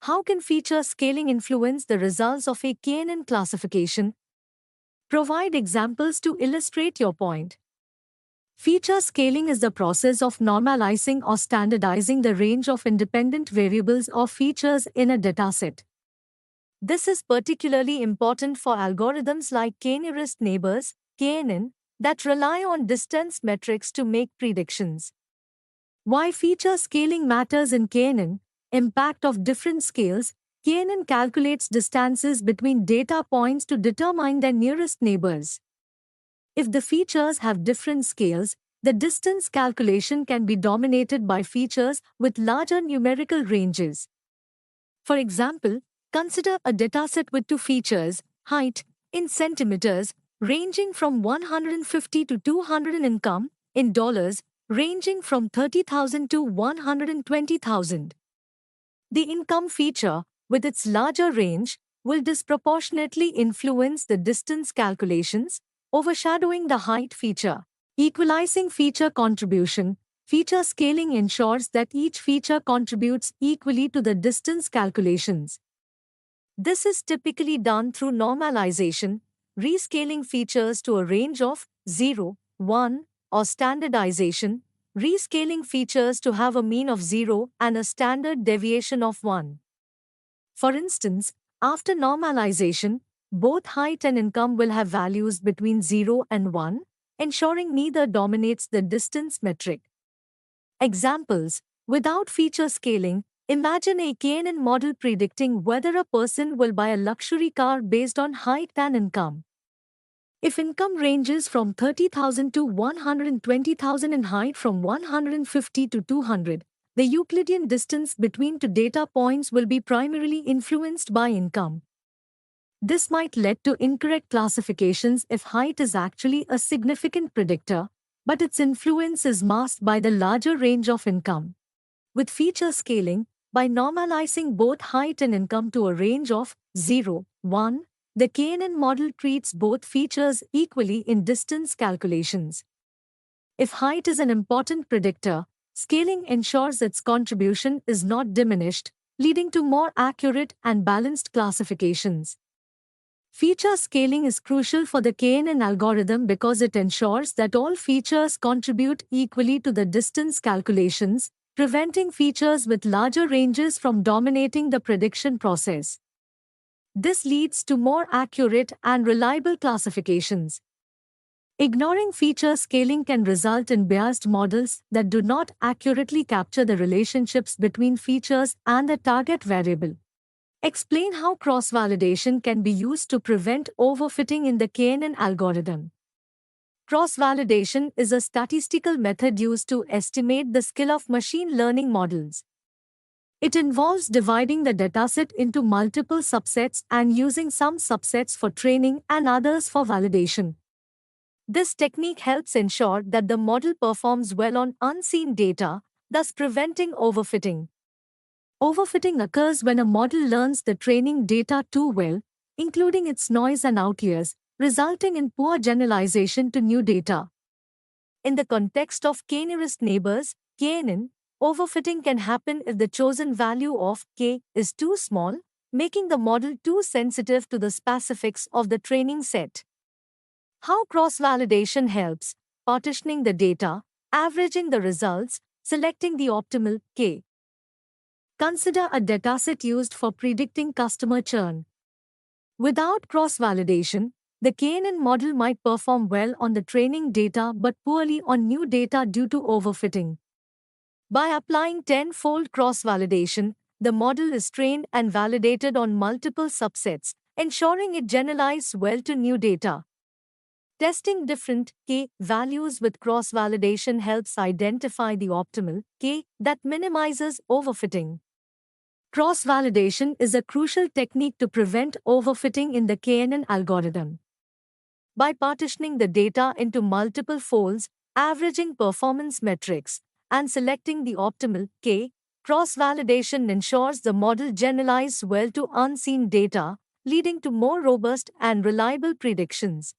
How can feature scaling influence the results of a KNN classification? Provide examples to illustrate your point. Feature scaling is the process of normalizing or standardizing the range of independent variables or features in a dataset. This is particularly important for algorithms like k-nearest neighbors, KNN, that rely on distance metrics to make predictions. Why feature scaling matters in KNN? Impact of different scales. KNN calculates distances between data points to determine their nearest neighbors. If the features have different scales, the distance calculation can be dominated by features with larger numerical ranges. For example, consider a dataset with two features, height, in centimeters, ranging from 150 to 200 and income, in dollars, ranging from 30,000 to 120,000. The income feature, with its larger range, will disproportionately influence the distance calculations, overshadowing the height feature. Equalizing feature contribution. Feature scaling ensures that each feature contributes equally to the distance calculations. This is typically done through normalization, rescaling features to a range of 0, 1, or standardization, rescaling features to have a mean of 0 and a standard deviation of 1. For instance, after normalization, both height and income will have values between 0 and 1, ensuring neither dominates the distance metric. Examples: without feature scaling, imagine a KNN model predicting whether a person will buy a luxury car based on height and income. If income ranges from 30,000 to 120,000 and height from 150 to 200, the Euclidean distance between two data points will be primarily influenced by income. This might lead to incorrect classifications if height is actually a significant predictor, but its influence is masked by the larger range of income. With feature scaling, by normalizing both height and income to a range of 0, 1, the KNN model treats both features equally in distance calculations. If height is an important predictor, scaling ensures its contribution is not diminished, leading to more accurate and balanced classifications. Feature scaling is crucial for the KNN algorithm because it ensures that all features contribute equally to the distance calculations, preventing features with larger ranges from dominating the prediction process. This leads to more accurate and reliable classifications. Ignoring feature scaling can result in biased models that do not accurately capture the relationships between features and the target variable. Explain how cross-validation can be used to prevent overfitting in the KNN algorithm. Cross-validation is a statistical method used to estimate the skill of machine learning models. It involves dividing the dataset into multiple subsets and using some subsets for training and others for validation. This technique helps ensure that the model performs well on unseen data, thus preventing overfitting. Overfitting occurs when a model learns the training data too well, including its noise and outliers, resulting in poor generalization to new data. In the context of k-nearest neighbors, KNN, overfitting can happen if the chosen value of k is too small, making the model too sensitive to the specifics of the training set. How cross-validation helps: partitioning the data, averaging the results, selecting the optimal k. Consider a dataset used for predicting customer churn. Without cross-validation, the KNN model might perform well on the training data but poorly on new data due to overfitting. By applying tenfold cross-validation, the model is trained and validated on multiple subsets, ensuring it generalizes well to new data. Testing different k values with cross-validation helps identify the optimal k that minimizes overfitting. Cross-validation is a crucial technique to prevent overfitting in the KNN algorithm. By partitioning the data into multiple folds, averaging performance metrics, and selecting the optimal k, cross-validation ensures the model generalizes well to unseen data, leading to more robust and reliable predictions.